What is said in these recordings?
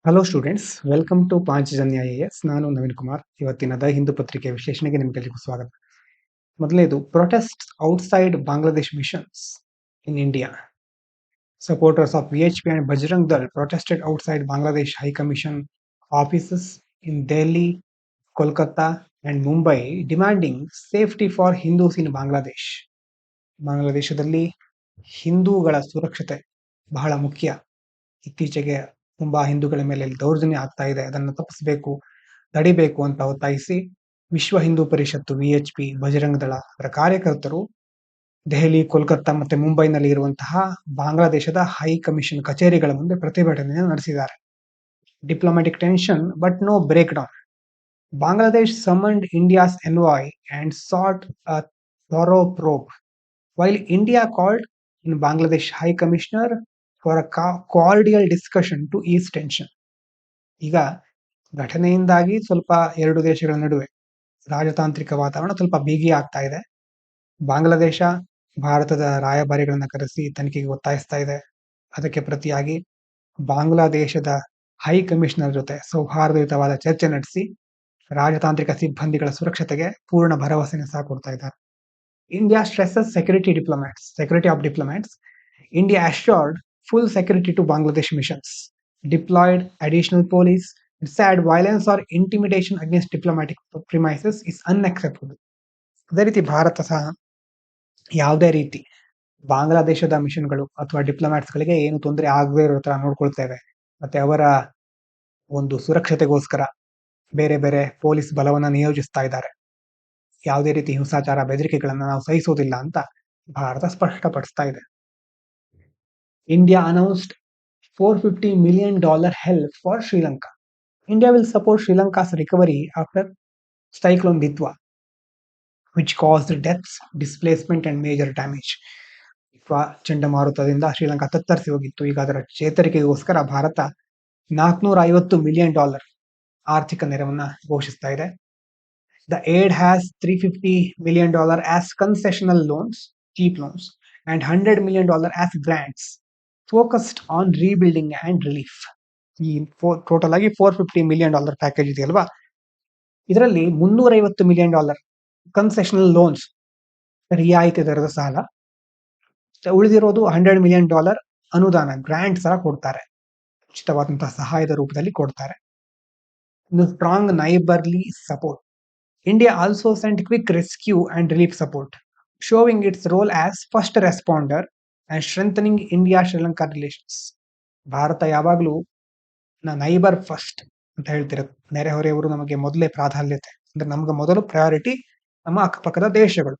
Hello students, welcome to Panchajanya IAS. ನಾನು ನವೀನ್ ಕುಮಾರ್. ಇವತ್ತಿನ the Hindu ಪತ್ರಿಕೆ ವಿಶ್ಲೇಷಣೆಗೆ ನಿಮಗೆಲ್ಲರಿಗೂ ಸ್ವಾಗತ. ಮೊದಲನೇದು, protest outside Bangladesh missions in India. Supporters of VHP and Bajrang Dal protested outside Bangladesh High Commission offices in Delhi, Kolkata and Mumbai, demanding safety for Hindus in Bangladesh. ಬಾಂಗ್ಲಾದೇಶದಲ್ಲಿ ಹಿಂದೂಗಳ ಸುರಕ್ಷತೆ ಬಹಳ ಮುಖ್ಯ. ಇತ್ತೀಚೆಗೆ ತುಂಬಾ ಹಿಂದೂಗಳ ಮೇಲೆ ದೌರ್ಜನ್ಯ ಆಗ್ತಾ ಇದೆ, ಅದನ್ನು ತಪ್ಪಿಸಬೇಕು, ತಡಿಬೇಕು ಅಂತ ಒತ್ತಾಯಿಸಿ ವಿಶ್ವ ಹಿಂದೂ ಪರಿಷತ್ತು, ವಿಎಚ್ಪಿ, ಬಜರಂಗ ದಳ ಅದರ ಕಾರ್ಯಕರ್ತರು ದೆಹಲಿ, ಕೋಲ್ಕತ್ತಾ ಮತ್ತೆ ಮುಂಬೈನಲ್ಲಿ ಇರುವಂತಹ ಬಾಂಗ್ಲಾದೇಶದ ಹೈ ಕಮಿಷನ್ ಕಚೇರಿಗಳ ಮುಂದೆ ಪ್ರತಿಭಟನೆಯನ್ನು ನಡೆಸಿದ್ದಾರೆ. Diplomatic tension but no breakdown. Bangladesh summoned India's envoy and sought a thorough probe, while India called in Bangladesh High Commissioner for a cordial discussion to ease tension. ಈಗ ಘಟನೆಯಿಂದಾಗಿ ಸ್ವಲ್ಪ ಎರಡು ದೇಶಗಳ ನಡುವೆ ರಾಜತಾಂತ್ರಿಕ ವಾತಾವರಣ ಸ್ವಲ್ಪ ಬಿಗಿ ಆಗ್ತಾ ಇದೆ. ಬಾಂಗ್ಲಾದೇಶ ಭಾರತದ ರಾಯಭಾರಿಗಳನ್ನ ಕರೆಸಿ ತನಿಖೆಗೆ ಒತ್ತಾಯಿಸ್ತಾ ಇದೆ. ಅದಕ್ಕೆ ಪ್ರತಿಯಾಗಿ ಬಾಂಗ್ಲಾದೇಶದ ಹೈ ಕಮಿಷನರ್ ಜೊತೆ ಸೌಹಾರ್ದಯುತವಾದ ಚರ್ಚೆ ನಡೆಸಿ ರಾಜತಾಂತ್ರಿಕ ಸಿಬ್ಬಂದಿಗಳ ಸುರಕ್ಷತೆಗೆ ಪೂರ್ಣ ಭರವಸೆಯನ್ನು ಸಹ ಕೊಡ್ತಾ ಇದ್ದಾರೆ. India stresses security of diplomats. India assured full security to Bangladesh missions, deployed additional police, and said violence or intimidation against diplomatic premises is unacceptable. ಅದೇ ರೀತಿ ಭಾರತ ಸಹ ಯಾವುದೇ ರೀತಿ ಬಾಂಗ್ಲಾದೇಶದ ಮಿಷನ್ಗಳು ಅಥವಾ ಡಿಪ್ಲೊಮ್ಯಾಟ್ಸ್ಗಳಿಗೆ ಏನು ತೊಂದರೆ ಆಗದೇ ಇರೋ ತರ ನೋಡ್ಕೊಳ್ತೇವೆ. ಮತ್ತೆ ಅವರ ಒಂದು ಸುರಕ್ಷತೆಗೋಸ್ಕರ ಬೇರೆ ಬೇರೆ ಪೊಲೀಸ್ ಬಲವನ್ನ ನಿಯೋಜಿಸ್ತಾ ಇದ್ದಾರೆ. ಯಾವುದೇ ರೀತಿ ಹಿಂಸಾಚಾರ, ಬೆದರಿಕೆಗಳನ್ನ ನಾವು ಸಹಿಸೋದಿಲ್ಲ ಅಂತ ಭಾರತ ಸ್ಪಷ್ಟಪಡಿಸ್ತಾ ಇದೆ. India announced $450 million help for Sri Lanka. India will support Sri Lanka's recovery after Cyclone Ditwa, which caused deaths, displacement and major damage. ದಿತ್ವಾ ಚಂಡಮಾರುತದಿಂದ ಶ್ರೀಲಂಕಾ ತತ್ತರಿಸಿ ಹೋಗಿತ್ತು. ಈಗ ಅದರ ಚೇತರಿಕೆಗೋಸ್ಕರ ಭಾರತ $450 million ಆರ್ಥಿಕ ನೆರವನ್ನ ಘೋಷಿಸ್ತಾ ಇದೆ. The aid has $350 million as concessional loans, cheap loans, and $100 million as grants focused on rebuilding and relief. ಈ total ಆಗಿ $450 million ಪ್ಯಾಕೇಜ್ ಇದೆಯಲ್ವಾ, ಇದರಲ್ಲಿ $350 million ಕನ್ಸೆಷನಲ್ ಲೋನ್ಸ್, ರಿಯಾಯಿತಿ ದರದ ಸಾಲ, ಉಳಿದಿರೋದು $100 million ಅನುದಾನ, ಗ್ರಾಂಟ್ ಸಹ ಕೊಡ್ತಾರೆ, ಉಚಿತವಾದಂತಹ ಸಹಾಯದ ರೂಪದಲ್ಲಿ ಕೊಡ್ತಾರೆ. Strong neighbourly support. India also sent quick rescue and relief support, showing its role as first responder and strengthening India-Sri Lanka relations. Bharat ಯಾವಾಗಲೂ ನೈಬರ್ ಫಸ್ಟ್ ಅಂತ ಹೇಳ್ತಿರುತ್ತೆ. ನೆರೆಹೊರೆಯವರು ನಮಗೆ ಮೊದಲೇ ಪ್ರಾಧಾನ್ಯತೆ, ಅಂದ್ರೆ ನಮ್ಗೆ ಮೊದಲು ಪ್ರಯಾರಿಟಿ ನಮ್ಮ ಅಕ್ಕಪಕ್ಕದ ದೇಶಗಳು.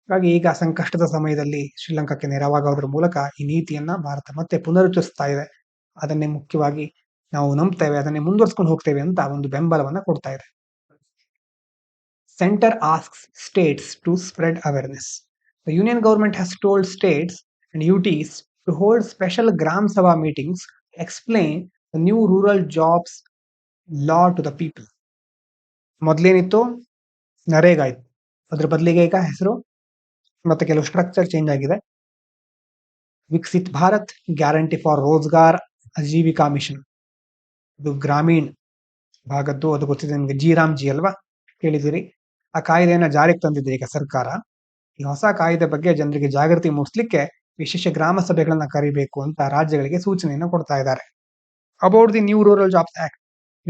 ಹಾಗಾಗಿ ಈಗ ಸಂಕಷ್ಟದ ಸಮಯದಲ್ಲಿ ಶ್ರೀಲಂಕಾಕ್ಕೆ ನೆರವಾಗೋದ್ರ ಮೂಲಕ ಈ ನೀತಿಯನ್ನ ಭಾರತ ಮತ್ತೆ ಪುನರುಚ್ಚರಿಸ್ತಾ ಇದೆ. ಅದನ್ನೇ ಮುಖ್ಯವಾಗಿ ನಾವು ನಂಬ್ತೇವೆ, ಅದನ್ನೇ ಮುಂದುವರ್ಸ್ಕೊಂಡು ಹೋಗ್ತೇವೆ ಅಂತ ಒಂದು ಬೆಂಬಲವನ್ನ ಕೊಡ್ತಾ ಇದೆ. Center asks states to spread awareness. The union government has told states and UTs to hold special Gram Sabha meetings to explain the new rural jobs law to the people. ಮೊದಲೇನಿತ್ತು NREGA ಇತ್ತು, ಅದ್ರ ಬದಲಿಗೆ ಈಗ ಹೆಸರು ಮತ್ತೆ ಕೆಲವು ಸ್ಟ್ರಕ್ಚರ್ ಚೇಂಜ್ ಆಗಿದೆ. Viksit Bharat guarantee for Rozgar Ajeevika mission, ಇದು ಗ್ರಾಮೀಣ ಭಾಗದ್ದು. ಅದು ಗೊತ್ತಿದೆ ನಿಮಗೆ, ಜಿ ಅಲ್ವಾ, ಕೇಳಿದಿರಿ. ಆ ಕಾಯ್ದೆಯನ್ನ ಜಾರಿಗೆ ತಂದಿದೆ ಈಗ ಸರ್ಕಾರ. ಈ ಹೊಸ ಕಾಯ್ದೆ ಬಗ್ಗೆ ಜನರಿಗೆ ಜಾಗೃತಿ ಮೂಡಿಸ್ಲಿಕ್ಕೆ ವಿಶೇಷ ಗ್ರಾಮ ಸಭೆಗಳನ್ನ ಕರಿಬೇಕು ಅಂತ ರಾಜ್ಯಗಳಿಗೆ ಸೂಚನೆಯನ್ನು ಕೊಡ್ತಾ ಇದ್ದಾರೆ. About the new rural jobs act,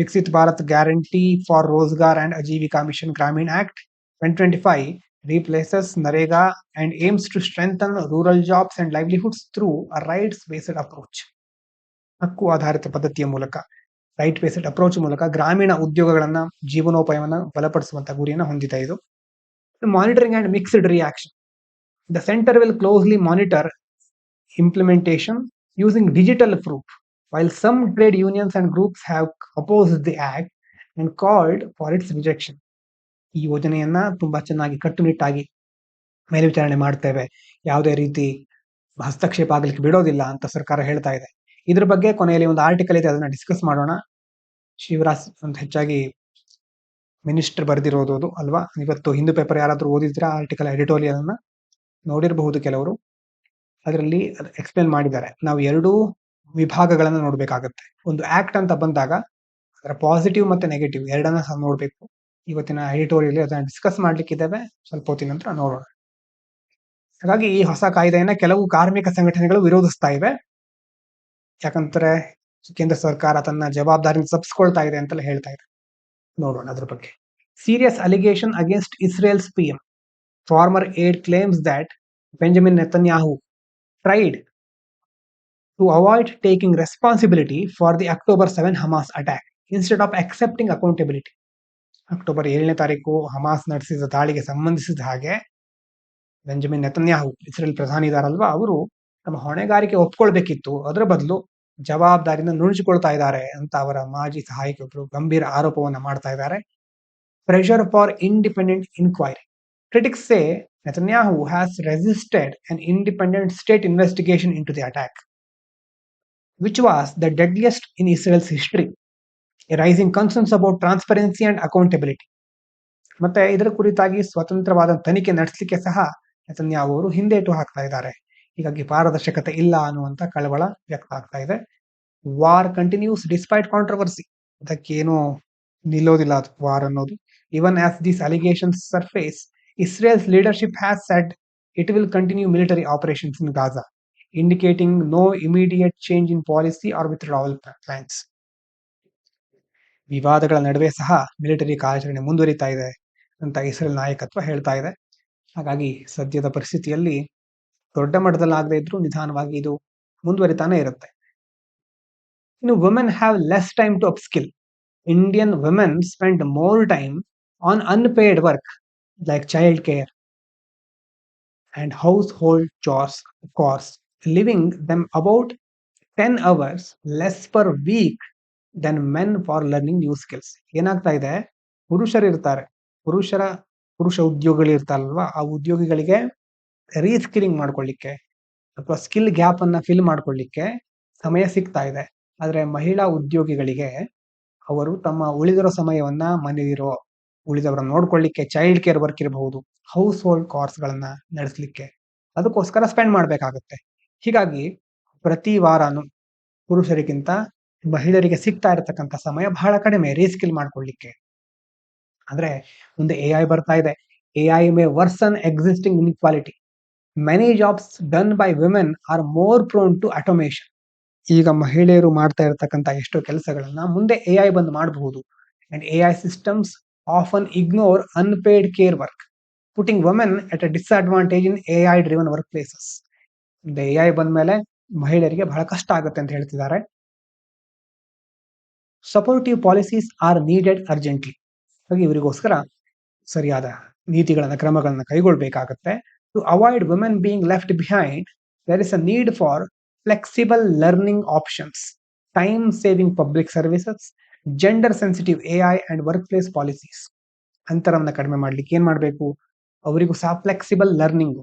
Viksit Bharat guarantee for Rozgar and Ajeevika mission Gramin act 2025 replaces Narega and aims to strengthen rural jobs and livelihoods through a rights-based approach. ಹಕ್ಕು ಆಧಾರಿತ ಪದ್ಧತಿಯ ಮೂಲಕ, ರೈಟ್ ಬೇಸ್ಡ್ ಅಪ್ರೋಚ್ ಮೂಲಕ ಗ್ರಾಮೀಣ ಉದ್ಯೋಗಗಳನ್ನ, ಜೀವನೋಪಾಯವನ್ನ ಬಲಪಡಿಸುವಂತ ಗುರಿಯನ್ನು ಹೊಂದಿದೆ ಇದು. Monitoring and mixed reaction. The centre will closely monitor implementation using digital proof, while some trade unions and groups have opposed the act and called for its rejection. ಈ ಯೋಜನೆಯನ್ನ ತುಂಬಾ ಚೆನ್ನಾಗಿ ಕಟ್ಟುನಿಟ್ಟಾಗಿ ಮೇಲ್ವಿಚಾರಣೆ ಮಾಡ್ತೇವೆ, ಯಾವುದೇ ರೀತಿ ಹಸ್ತಕ್ಷೇಪ ಆಗ್ಲಿಕ್ಕೆ ಬಿಡೋದಿಲ್ಲ ಅಂತ ಸರ್ಕಾರ ಹೇಳ್ತಾ ಇದೆ. ಇದ್ರ ಬಗ್ಗೆ ಕೊನೆಯಲ್ಲಿ ಒಂದು ಆರ್ಟಿಕಲ್ ಇದೆ, ಅದನ್ನ ಡಿಸ್ಕಸ್ ಮಾಡೋಣ. ಶಿವರಾಜ್ ಅಂತ ಹೆಚ್ಚಾಗಿ ಮಿನಿಸ್ಟರ್ ಬರೆದಿರೋದು ಅದು ಅಲ್ವಾ. ಇವತ್ತು ಹಿಂದೂ ಪೇಪರ್ ಯಾರಾದ್ರೂ ಓದಿದ್ರೆ ಆರ್ಟಿಕಲ್ ಎಡಿಟೋರಿಯಲ್ ಅನ್ನ ನೋಡಿರಬಹುದು ಕೆಲವರು. ಅದರಲ್ಲಿ ಎಕ್ಸ್ಪ್ಲೇನ್ ಮಾಡಿದ್ದಾರೆ. ನಾವು ಎರಡೂ ವಿಭಾಗಗಳನ್ನ ನೋಡ್ಬೇಕಾಗತ್ತೆ. ಒಂದು ಆಕ್ಟ್ ಅಂತ ಬಂದಾಗ ಅದರ ಪಾಸಿಟಿವ್ ಮತ್ತೆ ನೆಗೆಟಿವ್ ಎರಡನ್ನ ಸಹ ನೋಡ್ಬೇಕು. ಇವತ್ತಿನ ಎಡಿಟೋರಿಯಲ್ ಅದನ್ನ ಡಿಸ್ಕಸ್ ಮಾಡ್ಲಿಕ್ಕಿದ್ದಾವೆ, ಸ್ವಲ್ಪ ಹೊತ್ತಿನ ನಂತರ ನೋಡೋಣ. ಹಾಗಾಗಿ ಈ ಹೊಸ ಕಾಯ್ದೆಯನ್ನ ಕೆಲವು ಕಾರ್ಮಿಕ ಸಂಘಟನೆಗಳು ವಿರೋಧಿಸ್ತಾ ಇವೆ. ಯಾಕಂದ್ರೆ ಕೇಂದ್ರ ಸರ್ಕಾರ ತನ್ನ ಜವಾಬ್ದಾರಿನ ತಪ್ಪಿಸ್ಕೊಳ್ತಾ ಇದೆ ಅಂತೆಲ್ಲ ಹೇಳ್ತಾ ಇದೆ. ನೋಡೋಣ ಅದ್ರ ಬಗ್ಗೆ. Serious allegation against Israel's PM. Former aide claims that Benjamin Netanyahu tried to avoid taking responsibility for the October 7 Hamas attack instead of accepting accountability. October 7ನೇ ತಾರೀಕು ಹಮಾಸ್ ನಡೆಸಿದ ದಾಳಿಗೆ ಸಂಬಂಧಿಸಿದ ಹಾಗೆ ಬೆಂಜಮಿನ್ ನೆತನ್ಯಾಹು ಇಸ್ರೇಲ್ ಪ್ರಧಾನಿ ಇದಾರಲ್ವಾ, ಅವರು ತಮ್ಮ ಹೊಣೆಗಾರಿಕೆ ಒಪ್ಕೊಳ್ಬೇಕಿತ್ತು, ಅದರ ಬದಲು ಜವಾಬ್ದಾರಿನ ನುಣುಚಿಕೊಳ್ತಾ ಇದ್ದಾರೆ ಅಂತ ಅವರ ಮಾಜಿ ಸಹಾಯಕರು ಗಂಭೀರ ಆರೋಪವನ್ನ ಮಾಡ್ತಾ ಇದ್ದಾರೆ. Pressure for independent inquiry. Critics say Netanyahu has resisted an independent state investigation into the attack, which was the deadliest in Israel's history, raising concerns about transparency and accountability. ಮತ್ತೆ ಇದರ ಕುರಿತಾಗಿ ಸ್ವತಂತ್ರವಾದ ತನಿಖೆ ನಡೆಸಲಿಕ್ಕೆ ಸಹ ನೆತನ್ಯಾಹು ಅವರು ಹಿಂದೇಟು ಹಾಕ್ತಾ ಇದ್ದಾರೆ. ಹೀಗಾಗಿ ಪಾರದರ್ಶಕತೆ ಇಲ್ಲ ಅನ್ನುವಂತ ಕಳವಳ ವ್ಯಕ್ತ ಆಗ್ತಾ ಇದೆ. War continues despite controversy. ಅದಕ್ಕೇನು ನಿಲ್ಲೋದಿಲ್ಲ ವಾರ್ ಅನ್ನೋದು. Even as these allegations surface, Israel's leadership has said it will continue military operations in Gaza, indicating no immediate change in policy or withdrawal plans. ವಿವಾದಗಳ ನಡುವೆ ಸಹ ಮಿಲಿಟರಿ ಕಾರ್ಯಾಚರಣೆ ಮುಂದುವರಿತಾ ಇದೆ ಅಂತ ಇಸ್ರೇಲ್ ನಾಯಕತ್ವ ಹೇಳ್ತಾ ಇದೆ. ಹಾಗಾಗಿ ಸದ್ಯದ ಪರಿಸ್ಥಿತಿಯಲ್ಲಿ ದೊಡ್ಡ ಮಟ್ಟದಲ್ಲಾಗದೇ ಇದ್ರೂ ನಿಧಾನವಾಗಿ ಇದು ಮುಂದುವರಿತಾನೆ ಇರುತ್ತೆ. ಇನ್ನು women have less time to upskill. Indian women spend more time on unpaid work like child care and household chores, of course, leaving them about 10 hours less per week than men for learning new skills. ಏನಾಗ್ತಾ ಇದೆ, ಪುರುಷರಿರ್ತಾರೆ, ಪುರುಷ ಉದ್ಯೋಗಿಗಳು ಇರ್ತಾರಲ್ವಾ, ಆ ಉದ್ಯೋಗಿಗಳಿಗೆ ರೀಸ್ಕಿಲಿಂಗ್ ಮಾಡ್ಕೊಳ್ಳಿಕ್ಕೆ ಅಥವಾ skill gap ಅನ್ನ fill ಮಾಡ್ಕೊಳ್ಳಿಕ್ಕೆ ಸಮಯ ಸಿಗ್ತಾ ಇದೆ. ಆದ್ರೆ ಮಹಿಳಾ ಉದ್ಯೋಗಿಗಳಿಗೆ ಅವರು ತಮ್ಮ ಉಳಿದಿರೋ ಸಮಯವನ್ನ ಮನೆಯಿರೋ ಉಳಿದವರನ್ನ ನೋಡ್ಕೊಳ್ಳಿಕ್ಕೆ, ಚೈಲ್ಡ್ ಕೇರ್ ವರ್ಕ್ ಇರಬಹುದು, ಹೌಸ್ ಹೋಲ್ಡ್ ಕಾರ್ಸ್ ಗಳನ್ನ ನಡೆಸಲಿಕ್ಕೆ, ಅದಕ್ಕೋಸ್ಕರ ಸ್ಪೆಂಡ್ ಮಾಡ್ಬೇಕಾಗತ್ತೆ. ಹೀಗಾಗಿ ಪ್ರತಿ ವಾರನು ಪುರುಷರಿಗಿಂತ ಮಹಿಳೆಯರಿಗೆ ಸಿಗ್ತಾ ಇರತಕ್ಕಂತ ಸಮಯ ಬಹಳ ಕಡಿಮೆ ರೀಸ್ಕಿಲ್ ಮಾಡ್ಕೊಳ್ಳಿಕ್ಕೆ. ಅಂದ್ರೆ ಮುಂದೆ AI ಬರ್ತಾ ಇದೆ. AI may worsen existing inequality. Many jobs done by women are more prone to automation. ಈಗ ಮಹಿಳೆಯರು ಮಾಡ್ತಾ ಇರತಕ್ಕಂತ ಎಷ್ಟೋ ಕೆಲಸಗಳನ್ನ ಮುಂದೆ AI ಬಂದು ಮಾಡಬಹುದು. And AI systems often ignore unpaid care work, putting women at a disadvantage in AI driven workplaces. ಮುಂದೆ AI ಬಂದ್ಮೇಲೆ ಮಹಿಳೆಯರಿಗೆ ಬಹಳ ಕಷ್ಟ ಆಗುತ್ತೆ ಅಂತ ಹೇಳ್ತಿದ್ದಾರೆ. Supportive policies are needed urgently. ಹಾಗೆ ಇವರಿಗೋಸ್ಕರ ಸರಿಯಾದ ನೀತಿಗಳನ್ನ ಕ್ರಮಗಳನ್ನ ಕೈಗೊಳ್ಳಬೇಕಾಗತ್ತೆ. To avoid women being left behind, there is a need for flexible learning options, time saving public services, gender sensitive AI and workplace policies. ಅಂತರವನ್ನ ಕಡಿಮೆ ಮಾಡ್ಲಿಕ್ಕೆ ಏನ್ ಮಾಡ್ಬೇಕು, ಅವರಿಗೂ ಸಹ ಫ್ಲೆಕ್ಸಿಬಲ್ ಲರ್ನಿಂಗ್,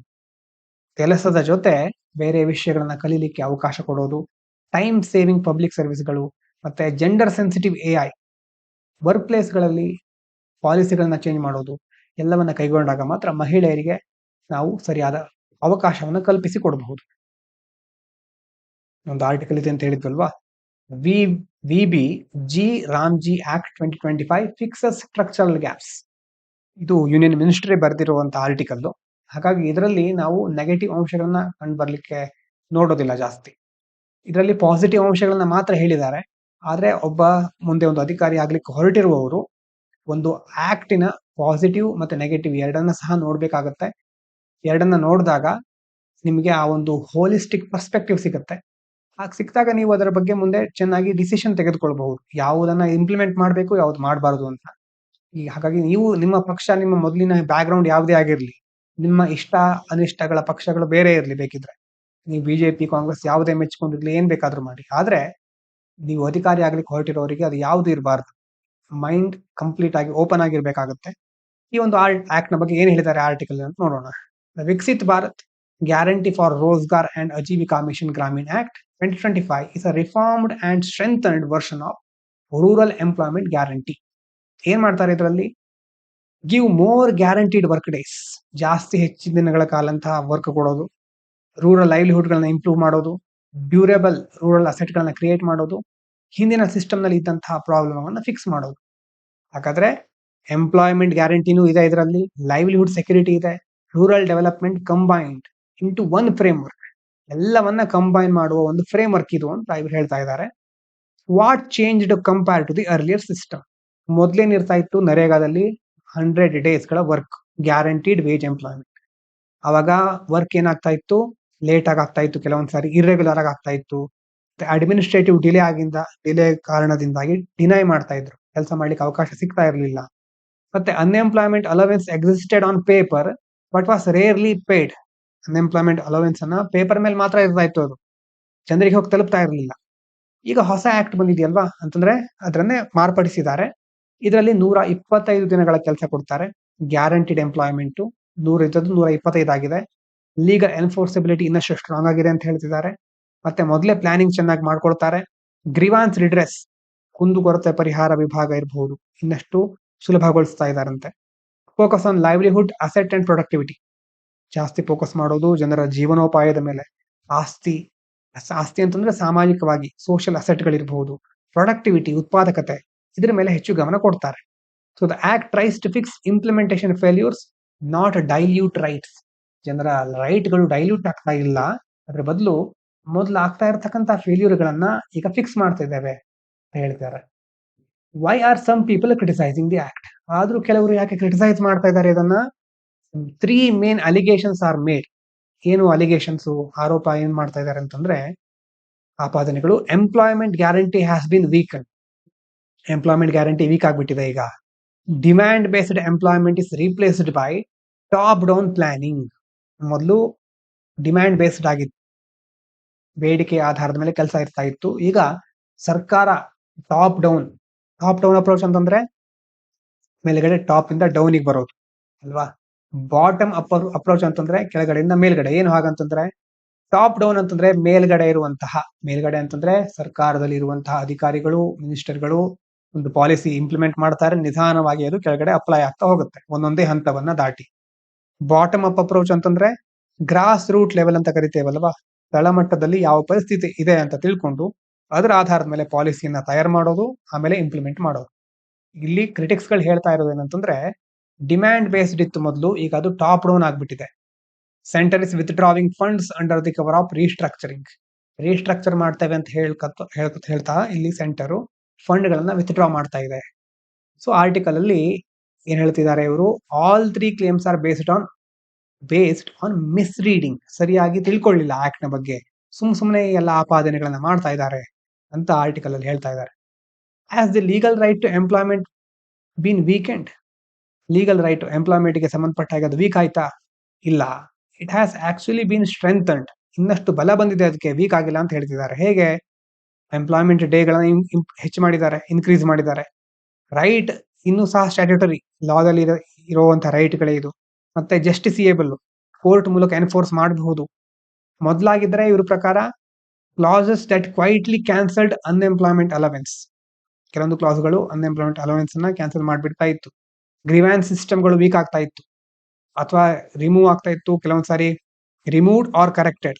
ಕೆಲಸದ ಜೊತೆ ಬೇರೆ ವಿಷಯಗಳನ್ನ ಕಲೀಲಿಕ್ಕೆ ಅವಕಾಶ ಕೊಡೋದು, ಟೈಮ್ ಸೇವಿಂಗ್ ಪಬ್ಲಿಕ್ ಸರ್ವಿಸ್ಗಳು, ಮತ್ತೆ ಜೆಂಡರ್ ಸೆನ್ಸಿಟಿವ್ AI, ವರ್ಕ್ ಪ್ಲೇಸ್ಗಳಲ್ಲಿ ಪಾಲಿಸಿಗಳನ್ನ ಚೇಂಜ್ ಮಾಡೋದು, ಎಲ್ಲವನ್ನ ಕೈಗೊಂಡಾಗ ಮಾತ್ರ ಮಹಿಳೆಯರಿಗೆ ನಾವು ಸರಿಯಾದ ಅವಕಾಶವನ್ನು ಕಲ್ಪಿಸಿ ಕೊಡಬಹುದು. ಒಂದು ಆರ್ಟಿಕಲ್ ಇದೆ ಅಂತ ಹೇಳಿದ್ವಲ್ವಾ, VB Ramji act 2025 fixes structural gaps. ಇದು ಯೂನಿಯನ್ ಮಿನಿಸ್ಟ್ರಿ ಬರೆದಿರುವಂತಹ ಆರ್ಟಿಕಲ್. ಹಾಗಾಗಿ ಇದರಲ್ಲಿ ನಾವು ನೆಗೆಟಿವ್ ಅಂಶಗಳನ್ನ ಕಂಡು ಬರ್ಲಿಕ್ಕೆ ನೋಡೋದಿಲ್ಲ ಜಾಸ್ತಿ. ಇದರಲ್ಲಿ ಪಾಸಿಟಿವ್ ಅಂಶಗಳನ್ನ ಮಾತ್ರ ಹೇಳಿದ್ದಾರೆ. ಆದ್ರೆ ಒಬ್ಬ ಮುಂದೆ ಒಂದು ಅಧಿಕಾರಿ ಆಗ್ಲಿಕ್ಕೆ ಹೊರಟಿರುವವರು ಒಂದು ಆಕ್ಟಿನ ಪಾಸಿಟಿವ್ ಮತ್ತೆ ನೆಗೆಟಿವ್ ಎರಡನ್ನ ಸಹ ನೋಡ್ಬೇಕಾಗತ್ತೆ. ಎರಡನ್ನ ನೋಡಿದಾಗ ನಿಮಗೆ ಆ ಒಂದು ಹೋಲಿಸ್ಟಿಕ್ ಪರ್ಸ್ಪೆಕ್ಟಿವ್ ಸಿಗುತ್ತೆ. ಹಾಗೆ ಸಿಕ್ಕಿದಾಗ ನೀವು ಅದರ ಬಗ್ಗೆ ಮುಂದೆ ಚೆನ್ನಾಗಿ ಡಿಸಿಷನ್ ತೆಗೆದುಕೊಳ್ಬಹುದು, ಯಾವುದನ್ನ ಇಂಪ್ಲಿಮೆಂಟ್ ಮಾಡಬೇಕು, ಯಾವ್ದು ಮಾಡಬಾರದು ಅಂತ. ಹಾಗಾಗಿ ನೀವು ನಿಮ್ಮ ಪಕ್ಷ, ನಿಮ್ಮ ಮೊದಲಿನ ಬ್ಯಾಕ್ ಗ್ರೌಂಡ್ ಯಾವುದೇ ಆಗಿರ್ಲಿ, ನಿಮ್ಮ ಇಷ್ಟ ಅನಿಷ್ಟಗಳ ಪಕ್ಷಗಳು ಬೇರೆ ಇರ್ಲಿ, ಬೇಕಿದ್ರೆ ನೀವು ಬಿಜೆಪಿ ಕಾಂಗ್ರೆಸ್ ಯಾವುದೇ ಮೆಚ್ಕೊಂಡಿರ್ಲಿ, ಏನ್ ಬೇಕಾದ್ರೂ ಮಾಡಿ. ಆದ್ರೆ ನೀವು ಅಧಿಕಾರಿ ಆಗ್ಲಿಕ್ಕೆ ಹೊರಟಿರೋರಿಗೆ ಅದು ಯಾವ್ದು ಇರಬಾರ್ದು. ಮೈಂಡ್ ಕಂಪ್ಲೀಟ್ ಆಗಿ ಓಪನ್ ಆಗಿರ್ಬೇಕಾಗುತ್ತೆ. ಈ ಒಂದು ಆಕ್ಟ್ ನ ಬಗ್ಗೆ ಏನ್ ಹೇಳಿದ್ದಾರೆ ಆರ್ಟಿಕಲ್ ಅಂತ ನೋಡೋಣ. Viksit Bharat guarantee for Rozgar and Ajeevika mission Gramin act 2025 is a reformed and strengthened version of rural employment guarantee. ಏನ್ ಮಾಡ್ತಾರೆ ಇದರಲ್ಲಿ, give more guaranteed work days, ಜಾಸ್ತಿ ಹೆಚ್ಚಿನ ದಿನಗಳ ಕಾಲಂತಹ ವರ್ಕ್ ಕೊಡೋದು, ರೂರಲ್ ಲೈವ್ಲಿಹುಡ್ ಗಳನ್ನ ಇಂಪ್ರೂವ್ ಮಾಡೋದು, ಡ್ಯೂರೇಬಲ್ ರೂರಲ್ ಅಸೆಟ್ಗಳನ್ನ ಕ್ರಿಯೇಟ್ ಮಾಡೋದು, ಹಿಂದಿನ ಸಿಸ್ಟಮ್ನಲ್ಲಿ ಇದ್ದಂತಹ ಪ್ರಾಬ್ಲಮ್ ಫಿಕ್ಸ್ ಮಾಡೋದು. ಹಾಗಾದ್ರೆ ಎಂಪ್ಲಾಯ್ಮೆಂಟ್ ಗ್ಯಾರಂಟಿನೂ ಇದೆ, ಇದರಲ್ಲಿ ಲೈವ್ಲಿಹುಡ್ ಸೆಕ್ಯೂರಿಟಿ ಇದೆ, rural development combined into one framework, ಎಲ್ಲವನ್ನ ಕಂಬೈನ್ ಮಾಡುವ ಒಂದು ಫ್ರೇಮ್ ವರ್ಕ್ ಇದು ಅಂತ ಇವ್ರು ಹೇಳ್ತಾ ಇದ್ದಾರೆ. What changed compare to the earlier system? ಮೊದ್ಲೇನಿರ್ತಾ ಇತ್ತು ನರೇಗಾದಲ್ಲಿ 100 ಡೇಸ್ಗಳ ವರ್ಕ್, ಗ್ಯಾರಂಟಿಡ್ ವೇಜ್ ಎಂಪ್ಲಾಯ್ಮೆಂಟ್. ಅವಾಗ ವರ್ಕ್ ಏನಾಗ್ತಾ ಇತ್ತು, ಲೇಟ್ ಆಗಿ ಆಗ್ತಾ ಇತ್ತು, ಕೆಲವೊಂದ್ಸಾರಿ ಇರ್ರೆಗ್ಯುಲರ್ ಆಗಿ ಆಗ್ತಾ ಇತ್ತು, ಅಡ್ಮಿನಿಸ್ಟ್ರೇಟಿವ್ ಡಿಲೇ ಕಾರಣದಿಂದಾಗಿ ಡಿನೈ ಮಾಡ್ತಾ ಇದ್ರು, ಕೆಲಸ ಮಾಡ್ಲಿಕ್ಕೆ ಅವಕಾಶ ಸಿಗ್ತಾ ಇರಲಿಲ್ಲ. ಮತ್ತೆ unemployment allowance existed on paper but was rarely paid. Unemployment allowance ಅನ್ನ ಪೇಪರ್ ಮೇಲೆ ಮಾತ್ರ ಇರ್ತಾ ಇತ್ತು, ಅದು ಜನರಿಗೆ ಹೋಗಿ ತಲುಪ್ತಾ ಇರಲಿಲ್ಲ. ಈಗ ಹೊಸ ಆಕ್ಟ್ ಬಂದಿದೆಯಲ್ವಾ ಅಂತಂದ್ರೆ ಅದನ್ನೇ ಮಾರ್ಪಡಿಸಿದ್ದಾರೆ. ಇದರಲ್ಲಿ 125 ದಿನಗಳ ಕೆಲಸ ಕೊಡ್ತಾರೆ. ಗ್ಯಾರಂಟಿಡ್ ಎಂಪ್ಲಾಯ್ಮೆಂಟ್ 125 ಆಗಿದೆ. ಲೀಗಲ್ ಎನ್ಫೋರ್ಸಬಿಲಿಟಿ ಇನ್ನಷ್ಟು ಸ್ಟ್ರಾಂಗ್ ಆಗಿದೆ ಅಂತ ಹೇಳ್ತಿದ್ದಾರೆ. ಮತ್ತೆ ಮೊದಲೇ ಪ್ಲಾನಿಂಗ್ ಚೆನ್ನಾಗಿ ಮಾಡ್ಕೊಳ್ತಾರೆ. ಗ್ರಿವಾನ್ಸ್ ರಿಡ್ರೆಸ್, ಕುಂದುಕೊರತೆ ಪರಿಹಾರ ವಿಭಾಗ ಇರಬಹುದು, ಇನ್ನಷ್ಟು ಸುಲಭಗೊಳಿಸ್ತಾ ಇದ್ದಾರಂತೆ. Focus on livelihood asset and productivity, ಜಾಸ್ತಿ ಫೋಕಸ್ ಮಾಡೋದು ಜನರ ಜೀವನೋಪಾಯದ ಮೇಲೆ. ಆಸ್ತಿ ಅಂತಂದ್ರೆ ಸಾಮಾಜಿಕವಾಗಿ ಸೋಷಿಯಲ್ ಅಸೆಟ್ಗಳಿರಬಹುದು, ಪ್ರೊಡಕ್ಟಿವಿಟಿ ಉತ್ಪಾದಕತೆ, ಇದ್ರ ಮೇಲೆ ಹೆಚ್ಚು ಗಮನ ಕೊಡ್ತಾರೆ. So the act tries to fix implementation failures, not dilute rights. ಜನರ ರೈಟ್ಗಳು ಡೈಲ್ಯೂಟ್ ಆಗ್ತಾ ಇಲ್ಲ, ಅದ್ರ ಬದಲು ಮೊದಲು ಆಗ್ತಾ ಇರತಕ್ಕಂತ ಫೇಲ್ಯೂರ್ಗಳನ್ನ ಈಗ ಫಿಕ್ಸ್ ಮಾಡ್ತಾ ಇದ್ದೇವೆ ಅಂತ ಹೇಳ್ತಾರೆ. Why are some people criticising the act? ಆದ್ರೂ ಕೆಲವರು ಯಾಕೆ ಕ್ರಿಟಿಸೈಸ್ ಮಾಡ್ತಾ ಇದ್ದಾರೆ ಇದನ್ನ? 3 ಮೇನ್ ಅಲಿಗೇಷನ್ಸ್ ಆರ್ ಮೇಡ್. ಏನು ಅಲಿಗೇಷನ್ಸ್, ಆರೋಪ ಏನ್ ಮಾಡ್ತಾ ಇದ್ದಾರೆ ಅಂತಂದ್ರೆ, ಆಪಾದನೆಗಳು. Employment guarantee has been weaken. Employment guarantee weak ಆಗ್ಬಿಟ್ಟಿದೆ ಈಗ. Demand based employment is replaced by top down planning. ಮೊದಲು ಡಿಮ್ಯಾಂಡ್ ಬೇಸ್ಡ್ ಆಗಿತ್ತು, ಬೇಡಿಕೆ ಆಧಾರದ ಮೇಲೆ ಕೆಲಸ ಇರ್ತಾ ಇತ್ತು. ಈಗ ಸರ್ಕಾರ ಟಾಪ್ ಡೌನ್ ಅಪ್ರೋಚ್ ಅಂತಂದ್ರೆ ಮೇಲ್ಗಡೆ ಟಾಪ್ ಇಂದ ಡೌನಿಗೆ ಬರೋದು ಅಲ್ವಾ. ಬಾಟಮ್ ಅಪ್ ಅಪ್ರೋಚ್ ಅಂತಂದ್ರೆ ಕೆಳಗಡೆಯಿಂದ ಮೇಲ್ಗಡೆ. ಏನು ಹಾಗಂತಂದ್ರೆ ಟಾಪ್ ಡೌನ್ ಅಂತಂದ್ರೆ ಮೇಲ್ಗಡೆ ಅಂತಂದ್ರೆ ಸರ್ಕಾರದಲ್ಲಿ ಇರುವಂತಹ ಅಧಿಕಾರಿಗಳು, ಮಿನಿಸ್ಟರ್ಗಳು ಒಂದು ಪಾಲಿಸಿ ಇಂಪ್ಲಿಮೆಂಟ್ ಮಾಡ್ತಾರೆ, ನಿಧಾನವಾಗಿ ಅದು ಕೆಳಗಡೆ ಅಪ್ಲೈ ಆಗ್ತಾ ಹೋಗುತ್ತೆ ಒಂದೊಂದೇ ಹಂತವನ್ನ ದಾಟಿ. ಬಾಟಮ್ ಅಪ್ ಅಪ್ರೋಚ್ ಅಂತಂದ್ರೆ ಗ್ರಾಸ್ ರೂಟ್ ಲೆವೆಲ್ ಅಂತ ಕರಿತೇವಲ್ವಾ, ತಳಮಟ್ಟದಲ್ಲಿ ಯಾವ ಪರಿಸ್ಥಿತಿ ಇದೆ ಅಂತ ತಿಳ್ಕೊಂಡು ಅದರ ಆಧಾರದ ಮೇಲೆ ಪಾಲಿಸಿಯನ್ನ ತಯಾರು ಮಾಡೋದು, ಆಮೇಲೆ ಇಂಪ್ಲಿಮೆಂಟ್ ಮಾಡೋದು. ಇಲ್ಲಿ ಕ್ರಿಟಿಕ್ಸ್ ಗಳು ಹೇಳ್ತಾ ಇರೋದು ಏನಂತಂದ್ರೆ, ಡಿಮ್ಯಾಂಡ್ ಬೇಸ್ಡ್ ಇತ್ತು ಮೊದಲು, ಈಗ ಅದು ಟಾಪ್ ಡೌನ್ ಆಗ್ಬಿಟ್ಟಿದೆ. Centre is withdrawing funds under the cover of restructure ಮಾಡ್ತೇವೆ ಅಂತ ಹೇಳ್ತಾ ಇಲ್ಲಿ ಸೆಂಟರ್ ಫಂಡ್ ಗಳನ್ನ ವಿತ್ಡ್ರಾ ಮಾಡ್ತಾ ಇದೆ. ಸೊ ಆರ್ಟಿಕಲ್ ಅಲ್ಲಿ ಏನ್ ಹೇಳ್ತಿದ್ದಾರೆ ಇವರು, all 3 claims are based on misreading. ಸರಿಯಾಗಿ ತಿಳ್ಕೊಳ್ಳಿಲ್ಲ ಆಕ್ಟ್ ನ ಬಗ್ಗೆ, ಸುಮ್ಮನೆ ಎಲ್ಲ ಆಪಾದನೆಗಳನ್ನ ಮಾಡ್ತಾ ಇದ್ದಾರೆ ಅಂತ ಆರ್ಟಿಕಲ್ ಅಲ್ಲಿ ಹೇಳ್ತಾ ಇದ್ದಾರೆ. As the legal right to employment been weakened. Legal right to employment ಗೆ ಸಂಬಂಧಪಟ್ಟಾಗ ಅದು ವೀಕ್ ಆಯ್ತಾ? ಇಲ್ಲ, it has actually been strengthened. ಇನ್ನಷ್ಟು ಬಲ ಬಂದಿದೆ, ಅದಕ್ಕೆ ವೀಕ್ ಆಗಿಲ್ಲ ಅಂತ ಹೇಳ್ತಿದ್ದಾರೆ. ಹೇಗೆ? ಎಂಪ್ಲಾಯ್ಮೆಂಟ್ ಡೇಗಳನ್ನ ಹೆಚ್ಚು ಮಾಡಿದ್ದಾರೆ, ಇನ್ಕ್ರೀಸ್ ಮಾಡಿದ್ದಾರೆ. ರೈಟ್ ಇನ್ನೂ ಸಹ ಸ್ಟ್ಯಾಟ್ಯೂಟರಿ ಲಾದಲ್ಲಿ ಇರುವಂತಹ ರೈಟ್ಗಳೇ ಇದು. ಮತ್ತೆ ಜಸ್ಟಿಸಿಯೇಬಲ್, ಕೋರ್ಟ್ ಮೂಲಕ ಎನ್ಫೋರ್ಸ್ ಮಾಡಬಹುದು. ಮೊದಲಾಗಿದ್ರೆ ಇವ್ರ ಪ್ರಕಾರ classes that quietly cancelled unemployment allowance, ಕೆಲವೊಂದು ಕ್ಲಾಸ್ಗಳು ಅನ್ಎಂಪ್ಲಾಯ್ಮೆಂಟ್ ಅಲವೆನ್ಸ್ ಅನ್ನ ಕ್ಯಾನ್ಸಲ್ ಮಾಡ್ಬಿಡ್ತಾ ಇತ್ತು. ಗ್ರಿವ್ಯಾನ್ಸ್ ಸಿಸ್ಟಮ್ಗಳು ವೀಕ್ ಆಗ್ತಾ ಇತ್ತು ಅಥವಾ ರಿಮೂವ್ ಆಗ್ತಾ ಇತ್ತು, ಕೆಲವೊಂದ್ ಸಾರಿ ರಿಮೂವ್ಡ್ ಆರ್ ಕರೆಕ್ಟೆಡ್,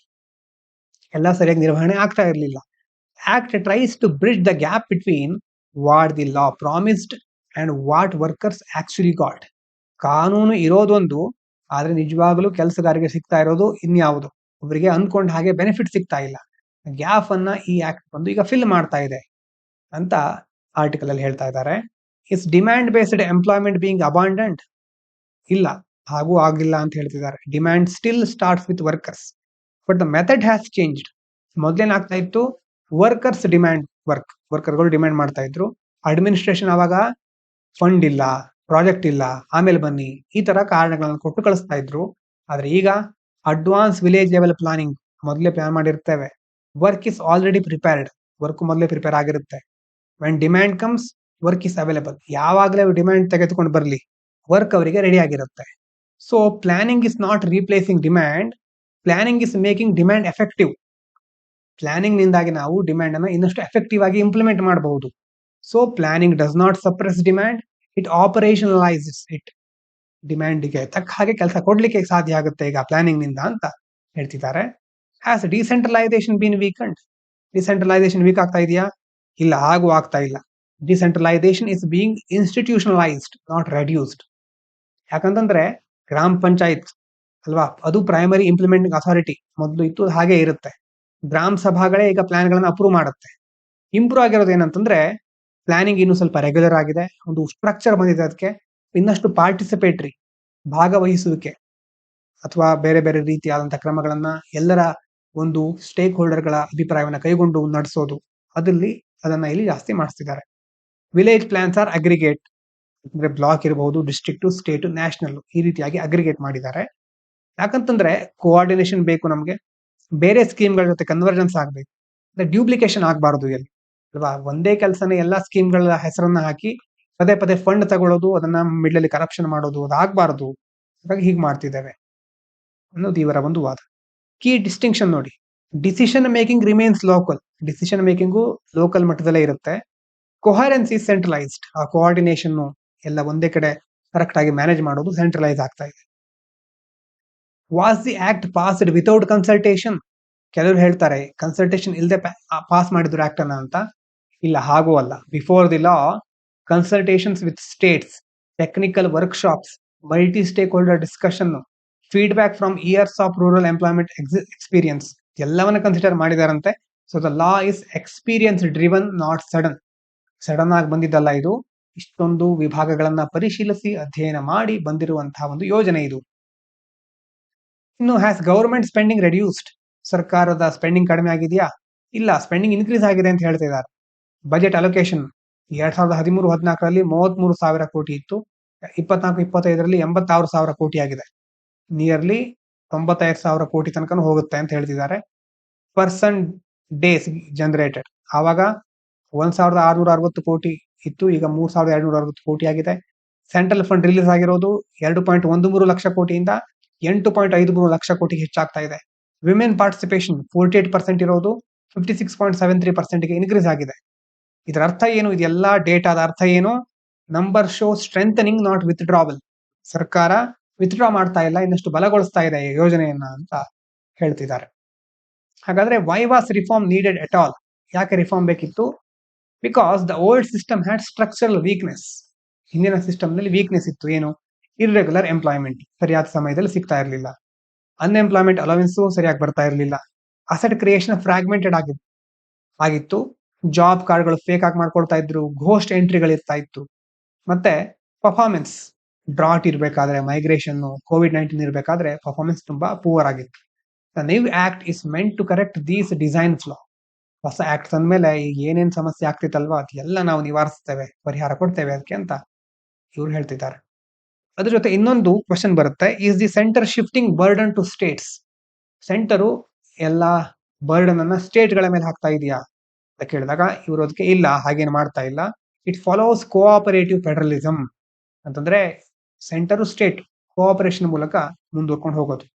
ಎಲ್ಲ ಸರಿಯಾಗಿ ನಿರ್ವಹಣೆ ಆಗ್ತಾ ಇರಲಿಲ್ಲ. Act tries to bridge the gap between what the law promised and what workers actually got. ಕಾನೂನು ಇರೋದೊಂದು, ಆದ್ರೆ ನಿಜವಾಗ್ಲೂ ಕೆಲಸಗಾರರಿಗೆ ಸಿಗ್ತಾ ಇರೋದು ಇನ್ಯಾವುದು, ಅವರಿಗೆ ಅನ್ಕೊಂಡ ಹಾಗೆ ಬೆನಿಫಿಟ್ ಸಿಗ್ತಾ ಇಲ್ಲ. ಗ್ಯಾಪ್ ಅನ್ನ ಈ ಆಕ್ಟ್ ಬಂದು ಈಗ ಫಿಲ್ ಮಾಡ್ತಾ ಇದೆ ಅಂತ ಆರ್ಟಿಕಲ್ ಅಲ್ಲಿ ಹೇಳ್ತಾ ಇದ್ದಾರೆ. Is demand based employment being abandoned? ಇಲ್ಲ, ಹಾಗೂ ಆಗಿಲ್ಲ ಅಂತ ಹೇಳ್ತಿದ್ದಾರೆ. Demand still starts with workers but the method has changed. ಮೊದ್ಲೇನಾಗ್ತಾ ಇತ್ತು, ವರ್ಕರ್ಸ್ ಡಿಮ್ಯಾಂಡ್ ವರ್ಕರ್ಗಳು ಡಿಮ್ಯಾಂಡ್ ಮಾಡ್ತಾ ಇದ್ರು. ಅಡ್ಮಿನಿಸ್ಟ್ರೇಷನ್ ಅವಾಗ ಫಂಡ್ ಇಲ್ಲ, ಪ್ರಾಜೆಕ್ಟ್ ಇಲ್ಲ, ಆಮೇಲೆ ಬನ್ನಿ, ಈ ತರ ಕಾರಣಗಳನ್ನು ಕೊಟ್ಟು ಕಳಿಸ್ತಾ ಇದ್ರು. ಆದ್ರೆ ಈಗ ಅಡ್ವಾನ್ಸ್ ವಿಲೇಜ್ ಲೆವೆಲ್ ಪ್ಲಾನಿಂಗ್, ಮೊದಲೇ ಪ್ಲಾನ್ ಮಾಡಿರ್ತೇವೆ. Work is already prepared, work ಮೊದಲೇ ಪ್ರಿಪೇರ್ ಆಗಿರುತ್ತೆ. When demand comes work is available. ಯಾವಾಗಲೇ ಡಿಮ್ಯಾಂಡ್ ತೆಗೆದುಕೊಂಡು ಬರಲಿ, ವರ್ಕ್ ಅವರಿಗೆ ರೆಡಿ ಆಗಿರುತ್ತೆ. So planning is not replacing demand, planning is making demand effective. Planning ನಿಂದಾಗಿ ನಾವು ಡಿಮ್ಯಾಂಡ್ ಅನ್ನ ಇನ್ನಷ್ಟು ಎಫೆಕ್ಟಿವ್ ಆಗಿ ಇಂಪ್ಲಿಮೆಂಟ್ ಮಾಡಬಹುದು. So planning does not suppress demand, it operationalises it. Demand ತಕ್ಕ ಹಾಗೆ ಕೆಲಸ ಕೊಡ್ಲಿಕ್ಕೆ ಸಾಧ್ಯ ಆಗುತ್ತೆ ಈಗ ಪ್ಲಾನಿಂಗ್ ನಿಂದ ಅಂತ ಹೇಳ್ತಿದ್ದಾರೆ. Has decentralisation been weakened? Decentralisation weak ಆಗ್ತಾ ಇದೆಯಾ? ಇಲ್ಲ, ಹಾಗೂ ಆಗ್ತಾ ಇಲ್ಲ. Decentralisation is being institutionalised, not reduced. ಯಾಕಂತಂದ್ರೆ ಗ್ರಾಮ ಪಂಚಾಯತ್ ಅಲ್ವಾ, ಅದು ಪ್ರೈಮರಿ ಇಂಪ್ಲಿಮೆಂಟಿಂಗ್ ಅಥಾರಿಟಿ ಮೊದಲು ಇತ್ತು, ಹಾಗೆ ಇರುತ್ತೆ. ಗ್ರಾಮ ಸಭಾಗಳೇ ಈಗ ಪ್ಲಾನ್ಗಳನ್ನ ಅಪ್ರೂವ್ ಮಾಡುತ್ತೆ. ಇಂಪ್ರೂವ್ ಆಗಿರೋದು ಏನಂತಂದ್ರೆ ಪ್ಲಾನಿಂಗ್ ಇನ್ನೂ ಸ್ವಲ್ಪ ರೆಗ್ಯುಲರ್ ಆಗಿದೆ, ಒಂದು ಸ್ಟ್ರಕ್ಚರ್ ಬಂದಿದೆ, ಅದಕ್ಕೆ ಇನ್ನಷ್ಟು ಪಾರ್ಟಿಸಿಪೇಟರಿ, ಭಾಗವಹಿಸುವಿಕೆ ಅಥವಾ ಬೇರೆ ಬೇರೆ ರೀತಿಯಾದಂತಹ ಕ್ರಮಗಳನ್ನ ಎಲ್ಲರ ಒಂದು ಸ್ಟೇಕ್ ಹೋಲ್ಡರ್ಗಳ ಅಭಿಪ್ರಾಯವನ್ನ ಕೈಗೊಂಡು ನಡೆಸೋದು, ಅದನ್ನ ಇಲ್ಲಿ ಜಾಸ್ತಿ ಮಾಡಿಸ್ತಿದ್ದಾರೆ. ವಿಲೇಜ್ ಪ್ಲಾನ್ಸ್ ಆರ್ ಅಗ್ರಿಗೇಟ್, ಅಂದ್ರೆ ಬ್ಲಾಕ್ ಇರಬಹುದು, ಡಿಸ್ಟ್ರಿಕ್ಟ್, ಸ್ಟೇಟ್, ನ್ಯಾಷನಲ್, ಈ ರೀತಿಯಾಗಿ ಅಗ್ರಿಗೇಟ್ ಮಾಡಿದ್ದಾರೆ. ಯಾಕಂತಂದ್ರೆ ಕೋಆರ್ಡಿನೇಷನ್ ಬೇಕು ನಮ್ಗೆ, ಬೇರೆ ಸ್ಕೀಮ್ಗಳ ಜೊತೆ ಕನ್ವರ್ಜೆನ್ಸ್ ಆಗ್ಬೇಕು, ಡ್ಯೂಪ್ಲಿಕೇಶನ್ ಆಗ್ಬಾರ್ದು ಎಲ್ಲಿ ಅಲ್ವಾ. ಒಂದೇ ಕೆಲಸನೇ ಎಲ್ಲಾ ಸ್ಕೀಮ್ಗಳ ಹೆಸರನ್ನ ಹಾಕಿ ಪದೇ ಪದೇ ಫಂಡ್ ತಗೊಳ್ಳೋದು, ಅದನ್ನ ಮಿಡ್ಲಲ್ಲಿ ಕರಪ್ಷನ್ ಮಾಡೋದು, ಅದಾಗಬಾರ್ದು. ಹಾಗಾಗಿ ಹೀಗೆ ಮಾಡ್ತಿದ್ದೇವೆ ಅನ್ನೋದು ಇವರ ಒಂದು ವಾದ. ಕೀ ಡಿಸ್ಟಿಂಕ್ಷನ್ ನೋಡಿ, decision making remains local. Decision making local ಮಟ್ಟದಲ್ಲೇ ಇರುತ್ತೆ. Coherence is centralised. ಆ ಕೋಆರ್ಡಿನೇಷನ್ ಎಲ್ಲ ಒಂದೇ ಕಡೆ ಕರೆಕ್ಟ್ ಆಗಿ ಮ್ಯಾನೇಜ್ ಮಾಡೋದು ಸೆಂಟ್ರಲೈಸ್ ಆಗ್ತಾ ಇದೆ. Was the act passed without consultation? ಕೆಲವರು ಹೇಳ್ತಾರೆ ಕನ್ಸಲ್ಟೇಷನ್ ಇಲ್ಲದೆ ಪಾಸ್ ಮಾಡಿದ್ರು ಆಕ್ಟ್ ಅನ್ನ ಅಂತ. ಇಲ್ಲ, ಹಾಗೂ ಅಲ್ಲ. Before the law, consultations with states, technical workshops, multi stakeholder discussion, feedback from years of rural employment experience ಎಲ್ಲವನ್ನ ಕನ್ಸಿಡರ್ ಮಾಡಿದಾರಂತೆ. So the law is experience driven, not sudden. Sudden ಆಗಿ ಬಂದಿದ್ದಲ್ಲ ಇದು, ಇಷ್ಟೊಂದು ವಿಭಾಗಗಳನ್ನ ಪರಿಶೀಲಿಸಿ ಅಧ್ಯಯನ ಮಾಡಿ ಬಂದಿರುವಂತಹ ಒಂದು ಯೋಜನೆ ಇದು. ಇನ್ನು ಹ್ಯಾಸ್ ಗವರ್ಮೆಂಟ್ ಸ್ಪೆಂಡಿಂಗ್ ರೆಡ್ಯೂಸ್ಡ್? ಸರ್ಕಾರದ ಸ್ಪೆಂಡಿಂಗ್ ಕಡಿಮೆ ಆಗಿದೆಯಾ? ಇಲ್ಲ, ಸ್ಪೆಂಡಿಂಗ್ ಇನ್ಕ್ರೀಸ್ ಆಗಿದೆ ಅಂತ ಹೇಳ್ತಿದ್ದಾರೆ. ಬಜೆಟ್ ಅಲೋಕೇಶನ್ 2013-14ರಲ್ಲಿ 33,000 ಕೋಟಿ ಇತ್ತು, 24-25ರಲ್ಲಿ 86,000 ಕೋಟಿ ಆಗಿದೆ. ನಿಯರ್ಲಿ 95,000 ಕೋಟಿ ತನಕ ಹೋಗುತ್ತೆ ಅಂತ ಹೇಳ್ತಿದ್ದಾರೆ. ಪರ್ಸನ್ ಡೇಸ್ ಜನರೇಟೆಡ್ ಆವಾಗ 1,660 ಕೋಟಿ ಇತ್ತು, ಈಗ 3,260 ಕೋಟಿ ಆಗಿದೆ. ಸೆಂಟ್ರಲ್ ಫಂಡ್ ರಿಲೀಸ್ ಆಗಿರೋದು 2.13 ಲಕ್ಷ ಕೋಟಿಯಿಂದ 8.53 ಲಕ್ಷ ಕೋಟಿಗೆ ಹೆಚ್ಚಾಗ್ತಾ ಇದೆ. ವಿಮೆನ್ ಪಾರ್ಟಿಸಿಪೇಷನ್ 48% ಇರೋದು 56.73%ಗೆ ಇನ್ಕ್ರೀಸ್ ಆಗಿದೆ. ಇದರ ಅರ್ಥ ಏನು? ಇದೆಲ್ಲ ಡೇಟಾದ ಅರ್ಥ ಏನು? Number show strengthening, not withdrawal. ಸರ್ಕಾರ ವಿತ್ಡ್ರಾ ಮಾಡ್ತಾ ಇಲ್ಲ, ಇನ್ನಷ್ಟು ಬಲಗೊಳಿಸ್ತಾ ಇದೆ ಈ ಯೋಜನೆಯನ್ನ ಅಂತ ಹೇಳ್ತಿದ್ದಾರೆ. ಹಾಗಾದ್ರೆ why was reform needed at all? ಯಾಕೆ ರಿಫಾರ್ಮ್ ಬೇಕಿತ್ತು? Because the old system had structural weakness. ಹಿಂದಿನ ಸಿಸ್ಟಮ್ ನಲ್ಲಿ ವೀಕ್ನೆಸ್ ಇತ್ತು. ಏನು? ಇರ್ರೆಗ್ಯುಲರ್ ಎಂಪ್ಲಾಯ್ಮೆಂಟ್ ಸರಿಯಾದ ಸಮಯದಲ್ಲಿ ಸಿಗ್ತಾ ಇರಲಿಲ್ಲ, ಅನ್ಎಂಪ್ಲಾಯ್ಮೆಂಟ್ ಅಲವೆನ್ಸ್ ಸರಿಯಾಗಿ ಬರ್ತಾ ಇರಲಿಲ್ಲ, ಅಸೆಟ್ ಕ್ರಿಯೇಷನ್ ಫ್ರಾಗ್ಮೆಂಟೆಡ್ ಆಗಿತ್ತು, ಜಾಬ್ ಕಾರ್ಡ್ಗಳು ಫೇಕ್ ಆಗಿ ಮಾಡ್ಕೊಳ್ತಾ ಇದ್ರು, ಘೋಸ್ಟ್ ಎಂಟ್ರಿಗಳು ಇರ್ತಾ ಇತ್ತು, ಮತ್ತೆ ಪರ್ಫಾರ್ಮೆನ್ಸ್ ಡ್ರಾಟ್ ಇರಬೇಕಾದ್ರೆ, ಮೈಗ್ರೇಷನ್, COVID-19 ಇರಬೇಕಾದ್ರೆ ಪರ್ಫಾರ್ಮೆನ್ಸ್ ತುಂಬಾ ಪೂವರ್ ಆಗಿತ್ತು. The new act is meant to correct these design flaw. ಹೊಸ ಆಕ್ಟ್ ಅಂದ್ಮೇಲೆ ಏನೇನ್ ಸಮಸ್ಯೆ ಆಗ್ತಿತ್ತಲ್ವಾ ಅದೆಲ್ಲ ನಾವು ನಿವಾರಿಸ್ತೇವೆ, ಪರಿಹಾರ ಕೊಡ್ತೇವೆ ಅದಕ್ಕೆ ಅಂತ ಇವ್ರು ಹೇಳ್ತಿದ್ದಾರೆ. ಅದ್ರ ಜೊತೆ ಇನ್ನೊಂದು ಕ್ವಶನ್ ಬರುತ್ತೆ, is the centre shifting burden to states? Centre ಎಲ್ಲಾ ಬರ್ಡನ್ ಅನ್ನ ಸ್ಟೇಟ್ಗಳ ಮೇಲೆ ಹಾಕ್ತಾ ಇದೆಯಾ ಅಂತ ಕೇಳಿದಾಗ ಇವರು ಅದಕ್ಕೆ ಇಲ್ಲ, ಹಾಗೇನು ಮಾಡ್ತಾ ಇಲ್ಲ. It follows cooperative federalism. ಅಂತಂದ್ರೆ ಸೆಂಟರು ಸ್ಟೇಟ್ ಕೋಆಪರೇಷನ್ ಮೂಲಕ ಮುಂದುವರ್ಕೊಂಡು ಹೋಗೋದು.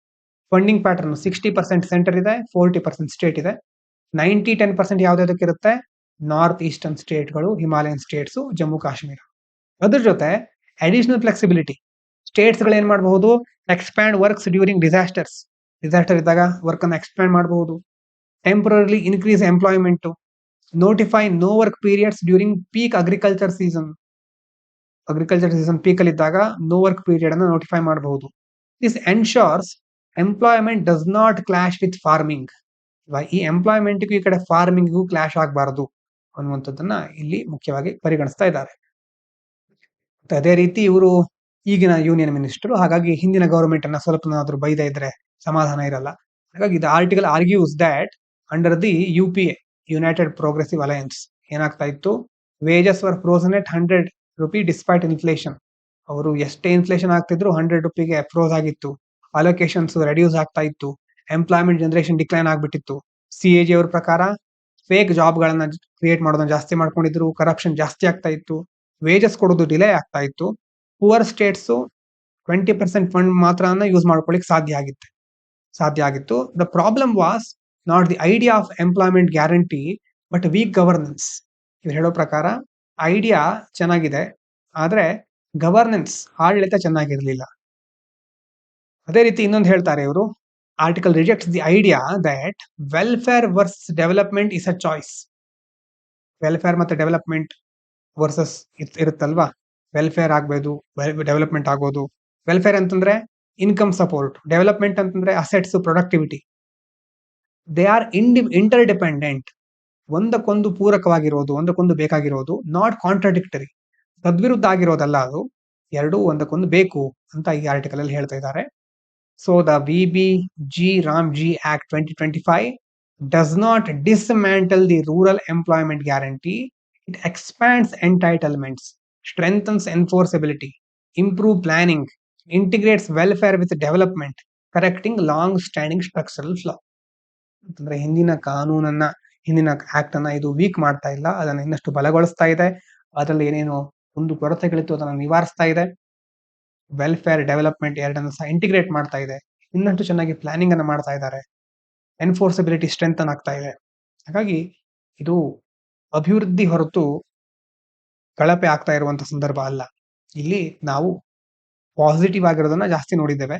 ಫಂಡಿಂಗ್ ಪ್ಯಾಟರ್ನ್ 60% ಸೆಂಟರ್ ಇದೆ, 40% ಸ್ಟೇಟ್ ಇದೆ. 90-10% ಯಾವ್ದಾದಕ್ಕೆ ಇರುತ್ತೆ? ನಾರ್ತ್ ಈಸ್ಟರ್ನ್ ಸ್ಟೇಟ್ಗಳು, ಹಿಮಾಲಯನ್ ಸ್ಟೇಟ್ಸ್, ಜಮ್ಮು ಕಾಶ್ಮೀರ. ಅದ್ರ ಜೊತೆ ಅಡಿಷನಲ್ ಫ್ಲೆಕ್ಸಿಬಿಲಿಟಿ. ಸ್ಟೇಟ್ಸ್ ಗಳು ಏನ್ ಮಾಡಬಹುದು? ಎಕ್ಸ್ಪ್ಯಾಂಡ್ ವರ್ಕ್ಸ್ ಡ್ಯೂರಿಂಗ್ ಡಿಸಾಸ್ಟರ್ ಇದ್ದಾಗ ವರ್ಕ್ ಅನ್ನು ಎಕ್ಸ್ಪ್ಯಾಂಡ್ ಮಾಡಬಹುದು. Temporary increase employment. Notify no work periods during peak agriculture season peak ಅಲ್ಲಿ ಇದ್ದಾಗ ನೋ ವರ್ಕ್ ಪೀರಿಯಡ್ ಅನ್ನು ನೋಟಿಫೈ ಮಾಡಬಹುದು. This ensures employment does not clash with farming. ಈ ಎಂಪ್ಲಾಯ್ಮೆಂಟ್ ಈ ಕಡೆ ಫಾರ್ಮಿಂಗ್ ಕ್ಲಾಶ್ ಆಗಬಾರದು ಅನ್ನುವಂಥದ್ದನ್ನ ಇಲ್ಲಿ ಮುಖ್ಯವಾಗಿ ಪರಿಗಣಿಸ್ತಾ ಇದ್ದಾರೆ. ಅದೇ ರೀತಿ ಇವರು ಈಗಿನ ಯೂನಿಯನ್ ಮಿನಿಸ್ಟರ್, ಹಾಗಾಗಿ ಹಿಂದಿನ ಗವರ್ಮೆಂಟ್ ಅನ್ನ ಸ್ವಲ್ಪನಾದ್ರೂ ಬೈದ ಇದ್ರೆ ಸಮಾಧಾನ ಇರಲ್ಲ. ಹಾಗಾಗಿ the article argues that under the UPA, United progressive alliance, ಏನಾಗ್ತಾ ಇತ್ತು? ವೇಜಸ್ ವರ್ ಫ್ರೋಸನ್ ಎಟ್ 100 ರೂಪಿ ಡಿಸ್ಪೈಟ್ ಇನ್ಫ್ಲೇಷನ್. ಅವರು ಎಷ್ಟೇ ಇನ್ಫ್ಲೇಷನ್ ಆಗ್ತಿದ್ರು 100 ರೂಪಿಗೆ ಫ್ರೋಸ್ ಆಗಿತ್ತು. ಅಲೋಕೇಶನ್ಸ್ ರೆಡ್ಯೂಸ್ ಆಗ್ತಾ ಇತ್ತು. ಎಂಪ್ಲಾಯ್ಮೆಂಟ್ ಜನರೇಷನ್ ಡಿಕ್ಲೈನ್ ಆಗ್ಬಿಟ್ಟಿತ್ತು. CAG ಅವ್ರ ಪ್ರಕಾರ ಫೇಕ್ ಜಾಬ್ ಗಳನ್ನ ಕ್ರಿಯೇಟ್ ಮಾಡೋದನ್ನ ಜಾಸ್ತಿ ಮಾಡ್ಕೊಂಡಿದ್ರು, ಕರಪ್ಷನ್ ಜಾಸ್ತಿ ಆಗ್ತಾ ಇತ್ತು, ವೇಜಸ್ ಕೊಡೋದು ಡಿಲೇ ಆಗ್ತಾ ಇತ್ತು. ಪುವರ್ ಸ್ಟೇಟ್ಸ್ 20% ಫಂಡ್ ಮಾತ್ರ ಯೂಸ್ ಮಾಡ್ಕೊಳ್ಳಿಕ್ ಸಾಧ್ಯ ಆಗಿತ್ತು. The problem was not the idea of employment guarantee but week governance. ಇವ್ರು ಹೇಳೋ ಪ್ರಕಾರ ಐಡಿಯಾ ಚೆನ್ನಾಗಿದೆ, ಆದ್ರೆ ಗವರ್ನೆನ್ಸ್, ಆಡಳಿತ ಚೆನ್ನಾಗಿರ್ಲಿಲ್ಲ. ಅದೇ ರೀತಿ ಇನ್ನೊಂದು ಹೇಳ್ತಾರೆ ಇವರು, article rejects the idea that welfare versus development is a choice. Welfare ಮತ್ತೆ ಡೆವಲಪ್ಮೆಂಟ್ ವರ್ಸಸ್ ಇರುತ್ತಲ್ವಾ, ವೆಲ್ಫೇರ್ ಆಗ್ಬೋದು, ಡೆವಲಪ್ಮೆಂಟ್ ಆಗೋದು. ವೆಲ್ಫೇರ್ ಅಂತಂದ್ರೆ ಇನ್ಕಮ್ ಸಪೋರ್ಟ್, ಡೆವಲಪ್ಮೆಂಟ್ ಅಂತಂದ್ರೆ assets, productivity. They are interdependent, ಒಂದಕ್ಕೊಂದು ಪೂರಕವಾಗಿರೋದು, ಒಂದಕ್ಕೊಂದು ಬೇಕಾಗಿರೋದು, ನಾಟ್ ಕಾಂಟ್ರಾಡಿಕ್ಟರಿ, ತದ್ವಿರುದ್ಧ ಆಗಿರೋದಲ್ಲ ಅದು, ಎರಡೂ ಒಂದಕ್ಕೊಂದು ಬೇಕು ಅಂತ ಈ ಆರ್ಟಿಕಲ್ ಅಲ್ಲಿ ಹೇಳ್ತಾ ಇದ್ದಾರೆ. So the VBG Ramji act 2025 does not dismantle the rural employment guarantee. It expands entitlements, strengthens enforceability, improve planning, integrates welfare with development, correcting long-standing structural flaw. ಅಂತಂದ್ರೆ ಹಿಂದಿನ ಕಾನೂನನ್ನ, ಹಿಂದಿನ ಆಕ್ಟ್ ಅನ್ನ ಇದು ವೀಕ್ ಮಾಡ್ತಾ ಇಲ್ಲ, ಅದನ್ನ ಇನ್ನಷ್ಟು ಬಲಗೊಳಿಸ್ತಾ ಇದೆ. ಅದರಲ್ಲಿ ಏನೇನು ಒಂದು ಕೊರತೆಗಳಿತ್ತು ಅದನ್ನ ನಿವಾರಿಸ್ತಾ ಇದೆ. ವೆಲ್ಫೇರ್, ಡೆವಲಪ್ಮೆಂಟ್ ಎರಡನ್ನು ಸಹ ಇಂಟಿಗ್ರೇಟ್ ಮಾಡ್ತಾ ಇದೆ. ಇನ್ನಷ್ಟು ಚೆನ್ನಾಗಿ ಪ್ಲಾನಿಂಗ್ ಅನ್ನ ಮಾಡ್ತಾ ಇದ್ದಾರೆ. ಎನ್ಫೋರ್ಸಬಿಲಿಟಿ ಸ್ಟ್ರೆಂಥನ್ ಆಗ್ತಾ ಇದೆ. ಹಾಗಾಗಿ ಇದು ಅಭಿವೃದ್ಧಿ ಹೊರತು ಕಳಪೆ ಆಗ್ತಾ ಇರುವಂತ ಸಂದರ್ಭ ಅಲ್ಲ. ಇಲ್ಲಿ ನಾವು ಪಾಸಿಟಿವ್ ಆಗಿರೋದನ್ನ ಜಾಸ್ತಿ ನೋಡಿದ್ದೇವೆ.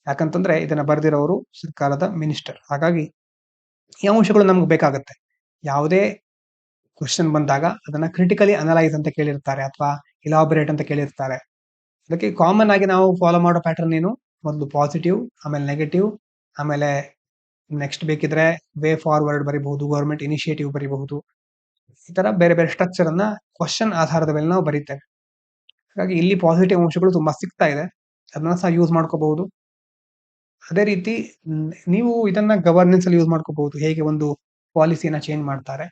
ಯಾಕಂತಂದ್ರೆ ಇದನ್ನ ಬರೆದಿರೋರು ಸರ್ಕಾರದ ಮಿನಿಸ್ಟರ್. ಹಾಗಾಗಿ ಈ ಅಂಶಗಳು ನಮ್ಗೆ ಬೇಕಾಗತ್ತೆ. ಯಾವುದೇ ಕ್ವಶನ್ ಬಂದಾಗ ಅದನ್ನ ಕ್ರಿಟಿಕಲಿ ಅನಲೈಸ್ ಅಂತ ಕೇಳಿರ್ತಾರೆ, ಅಥವಾ ಇಲಾಬರೇಟ್ ಅಂತ ಕೇಳಿರ್ತಾರೆ. ಅದಕ್ಕೆ ಕಾಮನ್ ಆಗಿ ನಾವು ಫಾಲೋ ಮಾಡೋ ಪ್ಯಾಟರ್ನ್ ಏನು, ಮೊದಲು ಪಾಸಿಟಿವ್, ಆಮೇಲೆ ನೆಗೆಟಿವ್, ಆಮೇಲೆ ನೆಕ್ಸ್ಟ್ ಬೇಕಿದ್ರೆ ವೇ ಫಾರ್ವರ್ಡ್ ಬರೀಬಹುದು, ಗವರ್ಮೆಂಟ್ ಇನಿಷಿಯೇಟಿವ್ ಬರೀಬಹುದು. ಈ ತರ ಬೇರೆ ಬೇರೆ ಸ್ಟ್ರಕ್ಚರ್ ಅನ್ನ ಕ್ವಶನ್ ಆಧಾರದ ಮೇಲೆ ನಾವು ಬರೀತೇವೆ. ಹಾಗಾಗಿ ಇಲ್ಲಿ ಪಾಸಿಟಿವ್ ಅಂಶಗಳು ತುಂಬಾ ಸಿಗ್ತಾ ಇದೆ, ಅದನ್ನ ಸಹ ಯೂಸ್ ಮಾಡ್ಕೋಬಹುದು. ಅದೇ ರೀತಿ ನೀವು ಇದನ್ನ ಗವರ್ನೆನ್ಸ್ ಅಲ್ಲಿ ಯೂಸ್ ಮಾಡ್ಕೋಬಹುದು, ಹೇಗೆ ಒಂದು ಪಾಲಿಸಿನ ಚೇಂಜ್ ಮಾಡ್ತಾರೆ.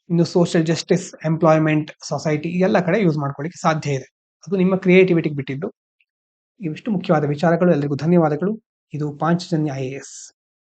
ಇನ್ನು ಸೋಷಿಯಲ್ ಜಸ್ಟಿಸ್, ಎಂಪ್ಲಾಯ್ಮೆಂಟ್, ಸೊಸೈಟಿ, ಎಲ್ಲ ಕಡೆ ಯೂಸ್ ಮಾಡ್ಕೊಳ್ಳಿಕ್ಕೆ ಸಾಧ್ಯ ಇದೆ. ಅದು ನಿಮ್ಮ ಕ್ರಿಯೇಟಿವಿಟಿಗೆ ಬಿಟ್ಟಿದ್ದು. ಇವಿಷ್ಟು ಮುಖ್ಯವಾದ ವಿಚಾರಗಳು. ಎಲ್ಲರಿಗೂ ಧನ್ಯವಾದಗಳು. ಇದು ಪಾಂಚಜನ್ಯ IAS.